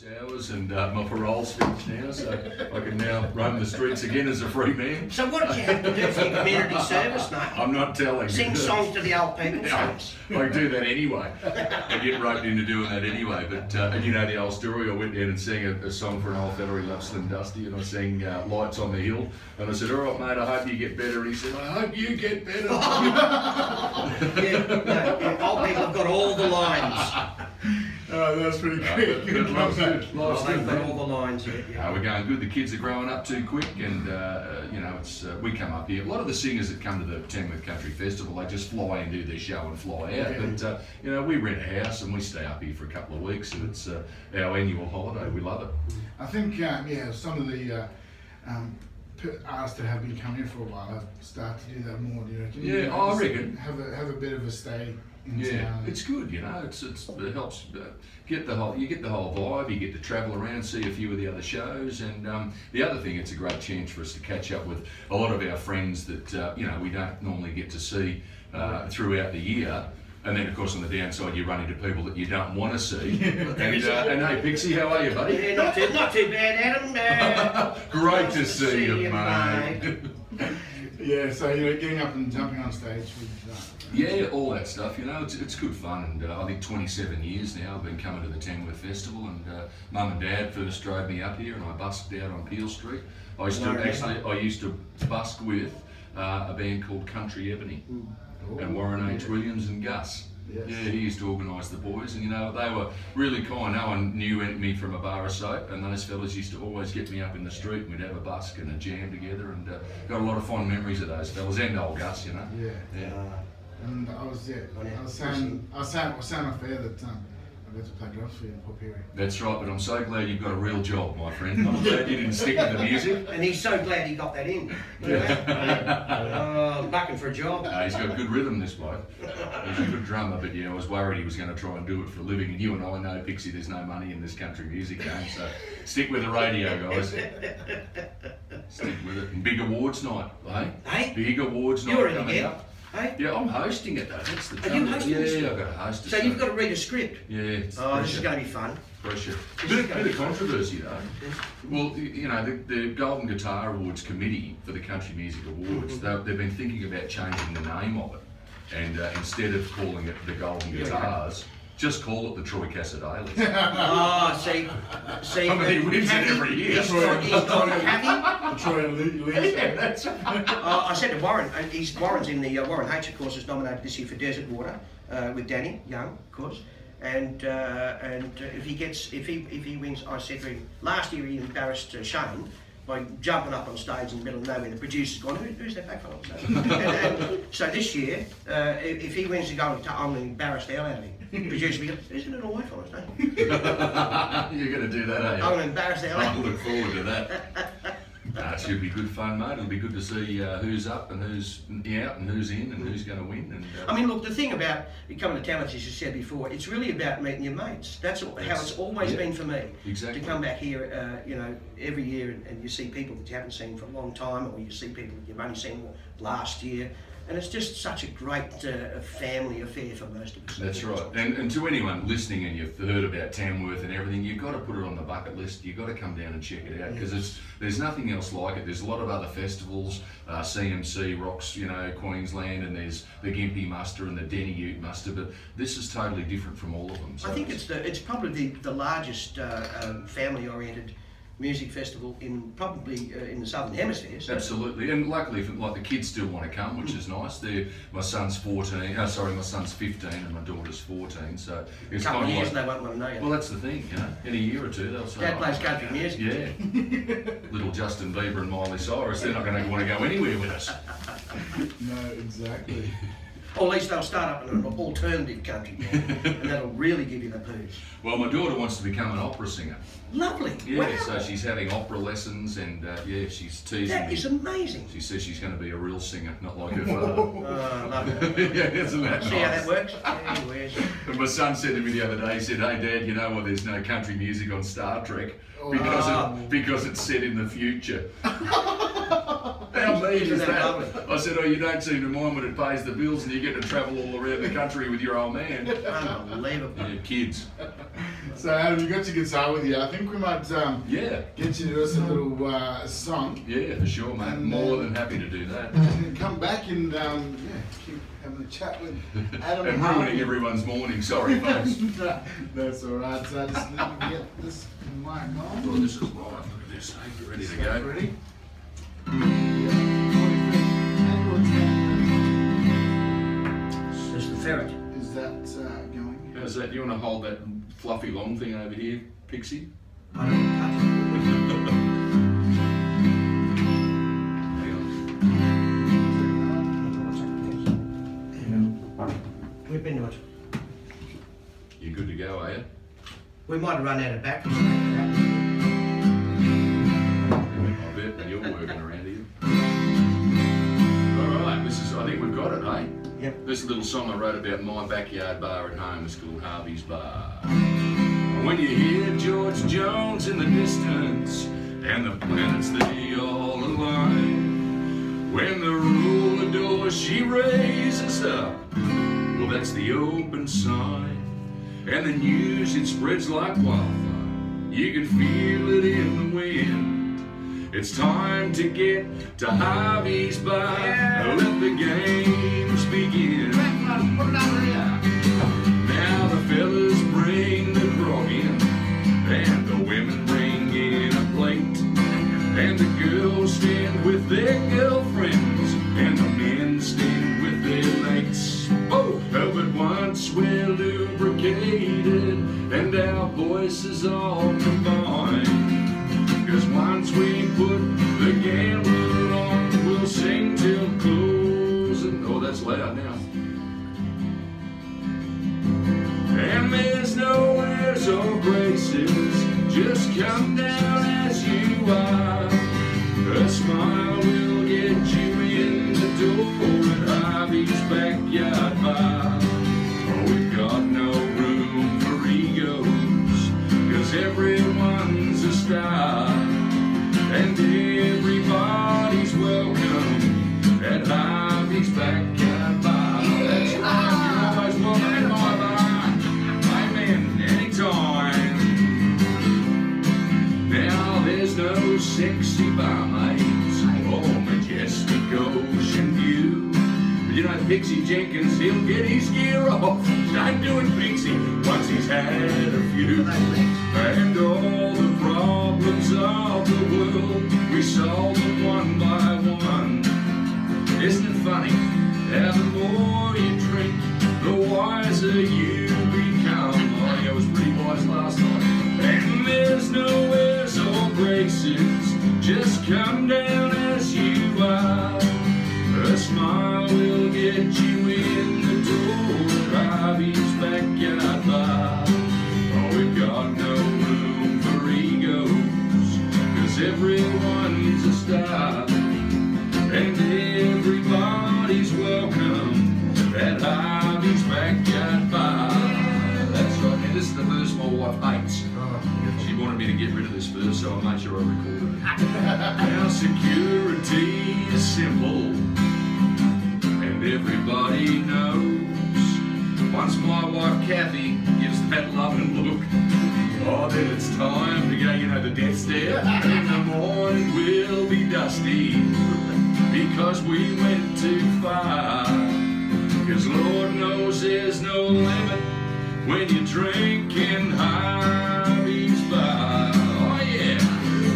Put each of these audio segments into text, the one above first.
hours and my parole's finished now, so I can now roam the streets again as a free man. So what did you have to do for your community service, mate? I'm not telling. Sing songs to the old people. I do that anyway. I get roped into doing that anyway. But and you know the old story. I went down and sang a song for an old fella who loves Slim Dusty, and I sang "Lights on the Hill." And I said, "All right, mate. I hope you get better." And he said, "I hope you get better." Old people have got all the lines. Oh, that's pretty good. Good love that. Life's good. All the lines. Yeah. We're going good. The kids are growing up too quick, and you know, it's we come up here. A lot of the singers that come to the Tamworth Country Festival, they just fly and do their show and fly out. But you know, we rent a house and we stay up here for a couple of weeks, and it's our annual holiday. We love it. I think yeah, some of the artists that have been coming here for a while have started to do that more. Do you reckon? Yeah, I reckon. Have a bit of a stay. Yeah, it's good, you know. It helps get the whole vibe. You get to travel around, see a few of the other shows, and the other thing, it's a great chance for us to catch up with a lot of our friends that you know we don't normally get to see throughout the year. And then, of course, on the downside, you run into people that you don't want to see. And hey, Pixie, how are you, buddy? Yeah, not too bad, Adam. Great to see you, mate. Yeah, so you know, getting up and jumping on stage with yeah, all that stuff, you know, it's good fun, and I think 27 years now I've been coming to the Tamworth Festival, and Mum and Dad first drove me up here and I busked out on Peel Street. I used to busk with a band called Country Ebony, and Warren H. Williams and Gus. Yes. Yeah, he used to organise the boys, and you know, they were really kind. No one knew me from a bar of soap, and those fellas used to always get me up in the street, and we'd have a busk and a jam together, and got a lot of fond memories of those fellas, and old Gus, you know. Yeah. And I was saying off air that I got to play drums for you in Port Pirie. That's right, but I'm so glad you've got a real job, my friend. I'm glad you didn't stick with the music. And he's so glad he got that in. Bucking for a job. He's got good rhythm, this bloke. He's a good drummer, but yeah, I was worried he was going to try and do it for a living. And you and I know, Pixie, there's no money in this country music game, so stick with the radio, guys. Stick with it. And big awards night, eh? Hey? Big awards night You're coming up. Hey? Yeah, I'm hosting it though. That's the trouble. Are you hosting this? Yeah, I've got to host it. So you've got to read a script? Yeah. This is going to be fun. Pressure. Bit of controversy though. Well, you know, the Golden Guitar Awards Committee for the Country Music Awards, they've been thinking about changing the name of it, and instead of calling it the Golden Guitars, just call it the Troy Cassadales. See. I mean, he wins it every year. Troy and Lee. Yeah, that's right. I said to Warren, Warren's in the Warren H, of course, is nominated this year for Desert Water with Danny Young, of course. And if he wins, I said to him last year he embarrassed Shane by jumping up on stage in the middle of nowhere. The producer's gone, who's that back on stage? So this year, if he wins the Golden Guitar, I'm going to embarrass the hell out of him. The producer will go, isn't it all white fellas, don't you? You're going to do that, are you? I'm going to embarrass the hell out of him. I look forward to that. It should be good fun, mate. It'll be good to see who's up and who's out and who's in and who's going to win. And, I mean, look, the thing about coming to Tamworth, as you said before, it's really about meeting your mates. That's how it's always been for me. Exactly. To come back here, you know, every year and you see people that you haven't seen for a long time, or you see people that you've only seen last year. And it's just such a great family affair for most of us. That's right. And to anyone listening and you've heard about Tamworth and everything, you've got to put it on the bucket list. You've got to come down and check it out, because there's nothing else like it. There's a lot of other festivals, CMC rocks, you know, Queensland, and there's the Gympie Muster and the Denny Ute Muster, but this is totally different from all of them. So I think it's probably the largest family-oriented music festival in the Southern Hemisphere. So. Absolutely, and luckily, like the kids still want to come, which is nice. My son's 14. My son's 15, and my daughter's 14. So it's a couple of years, like, and they won't want to know you. Well, that's the thing, you know. In a year or two, they'll say, Dad plays country music. Yeah, little Justin Bieber and Miley Cyrus. They're not going to want to go anywhere with us. No, exactly. Or at least they'll start up an alternative country band, and that'll really give you the poos. Well, my daughter wants to become an opera singer. Lovely. Yeah, wow. So she's having opera lessons, and yeah, she's teasing me. That is amazing. She says she's going to be a real singer, not like her father. Love it. Yeah, isn't that nice? See how that works? Anyways. And my son said to me the other day, he said, "Hey Dad, you know why there's no country music on Star Trek? Because it's set in the future." How mean is Isn't that that? lovely? I said, oh, you don't seem to mind when it pays the bills and you get to travel all around the country with your old man. Unbelievable. Yeah, kids. So Adam, you got your guitar with you. I think we might Yeah. get you to do us a little song. Yeah, for sure, mate. And, More than happy to do that. And come back and keep having a chat with Adam And ruining everyone's morning. Sorry, folks. That's all right. So I just need to get this mic on. Well, this is right. Look at this. Hey, you ready to go? Ready? There's the ferret. Is that going? How's that? You want to hold that fluffy long thing over here, Pixie? I don't want to touch it. Hang on. We've been to it. You good to go, are you? We might have run out of batteries. I bet that you're working around here. All right, I think we've got it, eh? Yep. This little song I wrote about my backyard bar at home is called Hervey's Bar. When you hear George Jones in the distance and the planets they all align, when the ruler door she raises up, well, that's the open sign. And the news, it spreads like wildfire. You can feel it in the wind. It's time to get to Hervey's Bar. Let the games begin. Now the fellas bring the grog in, and the women bring in a plate, and the girls stand with their girlfriends, and the men stand with their mates. Oh, but once we're lubricated and our voices all combine, 'cause once we put the gambler on, we'll sing till closing. Oh, that's loud now. And there's no airs or braces, just come down as you are. A smile will get you in the door at Hervey's backyard bar. Oh, we've got no room for egos, 'cause everyone's a star, and everybody's welcome at Hervey's backyard bar. That's right, you're always welcome in my bar. Amen, anytime. Now there's no sexy barmaids or majestic ocean view. You know Pixie Jenkins, he'll get his gear off. Don't do it, Pixie, once he's had a few. And all the problems of the world, we solve them one by one. Isn't it funny how the more you drink, the wiser you become? Oh, yeah, I was pretty wise last night. And there's no airs or graces, just come down as you are. A smile will get you in the door at Hervey's backyard bar. Oh, we've got no room for egos, 'cause everyone's a star, and everybody's welcome at Hervey's backyard bar. That's right, and this is the verse my wife hates. She wanted me to get rid of this verse, so I made sure I recorded it. Our security is simple, and everybody knows. Once my wife Kathy gives that loving look, oh, then it's time to go, you know, the death stare. In the morning we'll be dusty, because we went too far. 'Cause Lord knows there's no limit when you're drinking Hervey's Bar. Oh yeah,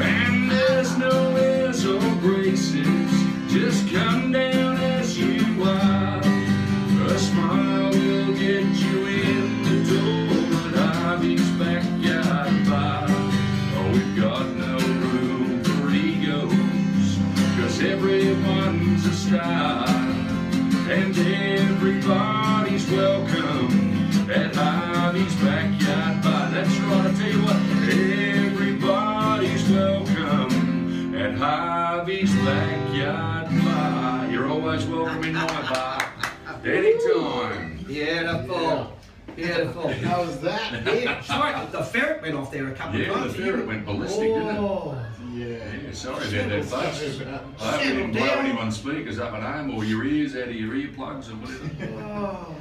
and there's no airs or graces, just come down as you are. A smile will get you in the door at Hervey's backyard bar. Oh, we've got no room for egos, 'cause everyone's a star, and everybody's welcome at Hervey's backyard bar. That's right, I tell you what, everybody's welcome at Hervey's backyard bar. You're always welcome in my bar, anytime. Beautiful. Beautiful. How was that? Yeah, sorry, the ferret went off there a couple of Yeah, times. the ferret went ballistic, didn't it? Oh, Yeah. Yeah, sorry about that, folks. I hope you didn't blow down. anyone's speakers up at home or your ears out of your earplugs or whatever. oh.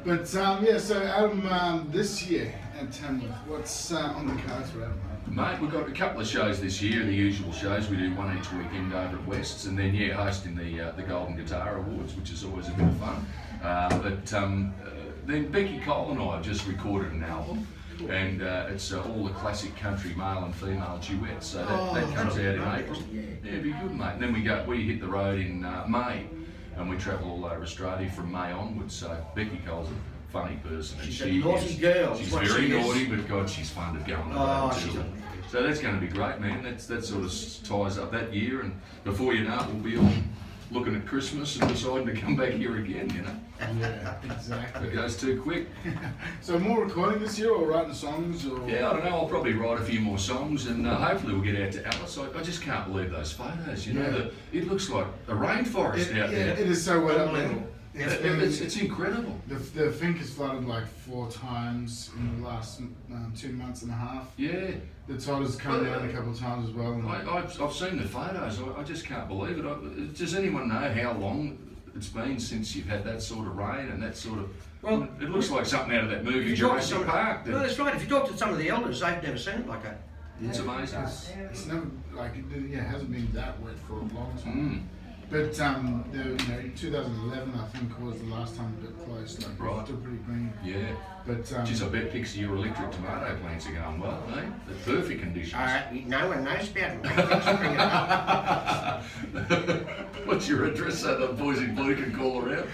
But yeah, so Adam, this year at Tamworth, what's on the cards for Adam? Mate, we've got a couple of shows this year, the usual shows. We do one each weekend over at West's, and then hosting the Golden Guitar Awards, which is always a bit of fun. Then Becky Cole and I have just recorded an album, and it's all the classic country male and female duets. So that comes out in April. Yeah, it'd be good, mate. And then we hit the road in May, and we travel all over Australia from May onwards. So Becky Cole's a funny person. And She's a naughty girl. She's very naughty, but God, she's fun to go on the road too. So that's going to be great, man. That sort of ties up that year, and before you know it, we'll be all looking at Christmas and deciding to come back here again, you know. Yeah, exactly. It goes too quick. So more recording this year, or writing songs, or? Yeah, I don't know. I'll probably write a few more songs, and hopefully we'll get out to Alice. I just can't believe those photos. You know, it looks like a rainforest out there. It is so well up there. It's incredible. The Fink has flooded like 4 times in the last 2 months and a half. Yeah. The tide has come down a couple of times as well. I've seen the photos. I just can't believe it. Does anyone know how long it's been since you've had that sort of rain and that sort of... Well, it looks like something out of that movie Jurassic Park. No, that's right. If you talk to some of the elders, they've never seen it like that. It's amazing. It's never like it hasn't been that wet for a long time. But 2011 I think was the last time it got close. Like Right. Still pretty green. Yeah. But Geez, I bet Pixie, your electric tomato plants are going well, eh? They're perfect conditions. No one knows about them. What's your address so the boys in blue can call around?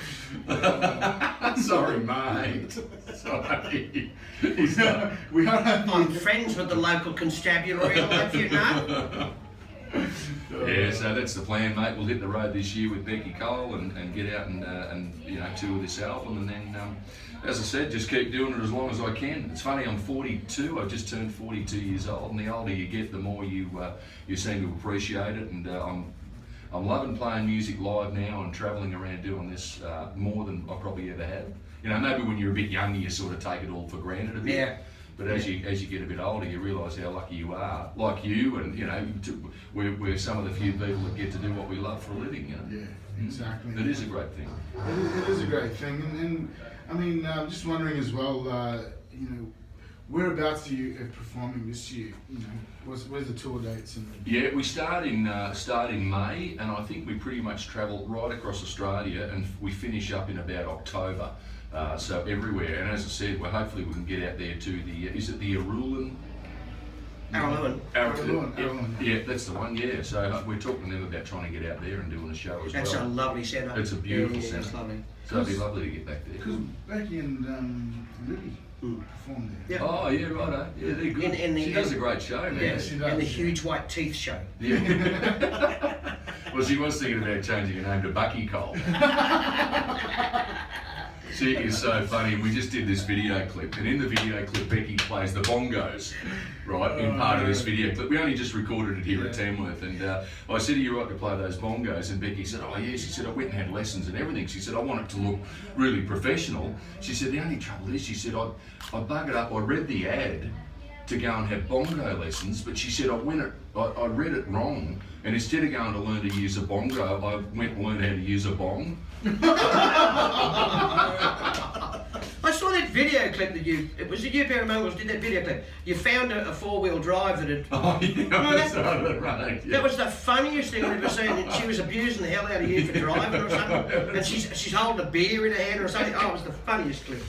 Sorry, mate. Sorry. I'm friends with the local constabulary, I'll have you know. Yeah, so that's the plan, mate. We'll hit the road this year with Becky Cole and get out and tour this album, and then, as I said, just keep doing it as long as I can. It's funny, I'm 42. I've just turned 42 years old, and the older you get, the more you seem to appreciate it. And I'm loving playing music live now and travelling around doing this more than I probably ever have. You know, maybe when you're a bit younger, you sort of take it all for granted a bit. Yeah. But as you get a bit older, you realise how lucky you are, like you, and we're some of the few people that get to do what we love for a living. You know? Yeah, exactly. It is a great thing. It is a great thing, and I mean, I'm just wondering as well. Whereabouts are you performing this year? Where's the tour dates? Yeah, we start in May, and I think we pretty much travel right across Australia, and we finish up in about October. So everywhere, and as I said, hopefully we can get out there to the, is it the Arulan? Araluen. Yeah, that's the one, yeah. So we're talking to them about trying to get out there and doing a show as well. That's a lovely centre. It's a beautiful centre. It's lovely. So it'd be lovely to get back there. Because Becky and Libby performed there. Yep. Oh, yeah, righto. Yeah, they're good. She does a great show, man. Yeah, she does. And the Huge White Teeth show. Yeah. Well, she was thinking about changing her name to Bucky Cole. She is so funny, and we just did this video clip, and in the video clip Becky plays the bongos, right, in part of this video clip. We only just recorded it here at Tamworth, and I said, are you right to play those bongos? And Becky said, oh yes. She said, I went and had lessons and everything. She said, I want it to look really professional. She said, the only trouble is, she said, I buggered up, I read the ad to go and have bongo lessons, but she said, I read it wrong, and instead of going to learn to use a bongo, I went and learned how to use a bong. I saw that video clip that you Barry Mungles did that video clip. You found a 4-wheel drive that had... Oh yeah, that was the funniest thing I've ever seen. And she was abusing the hell out of you for driving or something. And she's holding a beer in her hand or something. Oh, it was the funniest clip.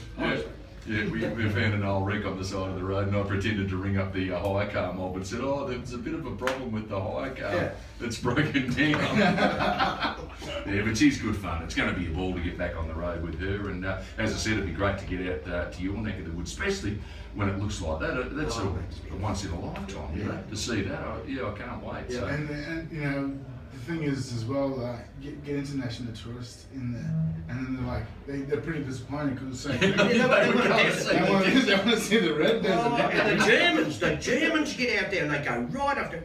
Yeah, we found an old wreck on the side of the road, and I pretended to ring up the hire car mob and said, oh, there's a bit of a problem with the hire car that's broken down. Yeah, but she's good fun. It's going to be a ball to get back on the road with her, and as I said, it'd be great to get out to your neck of the woods, especially when it looks like that. That's a once in a lifetime, you know, to see that. I can't wait. Yeah, so. And you know, the thing is as well, get international tourists in there, and then they're like, they're pretty disappointed because they want to see the red desert. And the Germans get out there and they go right up to,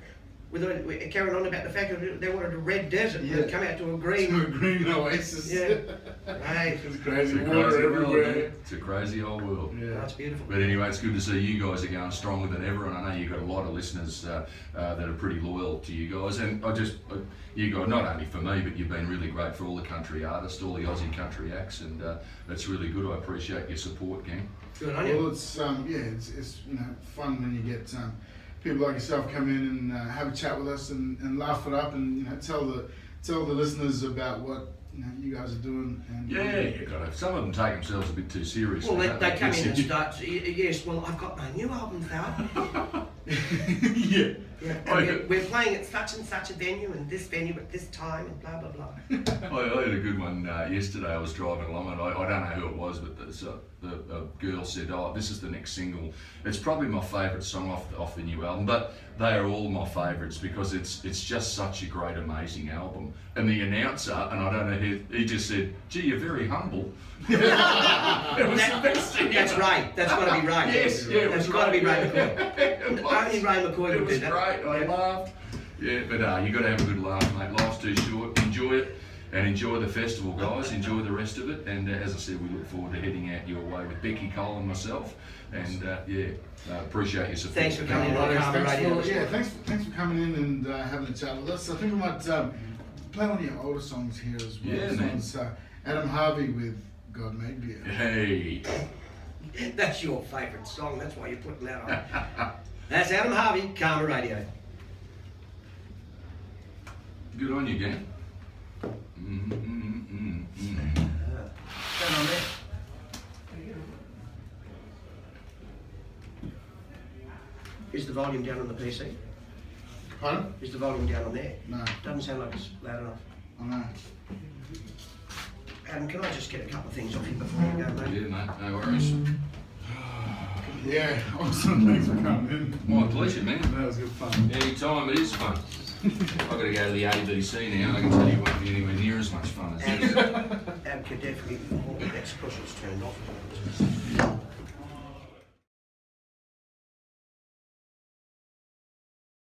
carrying on about the fact that they wanted a red desert, and come out to a green. To a green oasis. Yeah. Right. It's crazy. It's a Water crazy everywhere. world, it's a crazy old world. Yeah. That's beautiful. But anyway, it's good to see you guys are going stronger than ever, and I know you've got a lot of listeners that are pretty loyal to you guys. And you guys, not only for me, but you've been really great for all the country artists, all the Aussie country acts, and that's really good. I appreciate your support, gang. Good on you. Well, it's it's fun when you get people like yourself come in and have a chat with us and laugh it up and tell the listeners about what you guys are doing. And You got to. Some of them take themselves a bit too seriously. Well, they come in and start. Yes, well, I've got my new album out. Yeah. And we're playing at such and such a venue and this venue at this time and blah blah blah. I had a good one yesterday. I was driving along and I don't know who it was, but the girl said, "Oh, this is the next single. It's probably my favourite song off the new album, but they are all my favourites because it's just such a great, amazing album." And the announcer, and I don't know who, he just said, "Gee, you're very humble." It was the best thing That's ever. right. That's got to be right. Yes, yeah, That's got to be Ray McCoy. It was. Only Ray McCoy It would was do that. great. I laughed. Yeah, but you got to have a good laugh, mate. Life's too short. Enjoy it, and enjoy the festival, guys. Enjoy the rest of it. And as I said, we look forward to heading out your way with Becky Cole and myself. And appreciate your support. Thanks for coming on CAAMA Radio. Thanks for coming in and having a chat with us. I think we might play one of your older songs here as well. Yeah, This man. one's Adam Hervey with God Made Me. Hey. That's your favourite song. That's why you're putting that on. That's Adam Harvey, CAAMA Radio. Good on you, gang. Turn on there. Is the volume down on the PC? Pardon? Is the volume down on there? No. Doesn't sound like it's loud enough. I know. Adam, can I just get a couple of things off you before you go, mate? Yeah, mate. No worries. Yeah, awesome. Thanks for coming in. My pleasure, man. That was good fun. Anytime, it is fun. I've got to go to the ABC now. I can tell you it won't be anywhere near as much fun as this. Ab could definitely. Let's push it's turned off.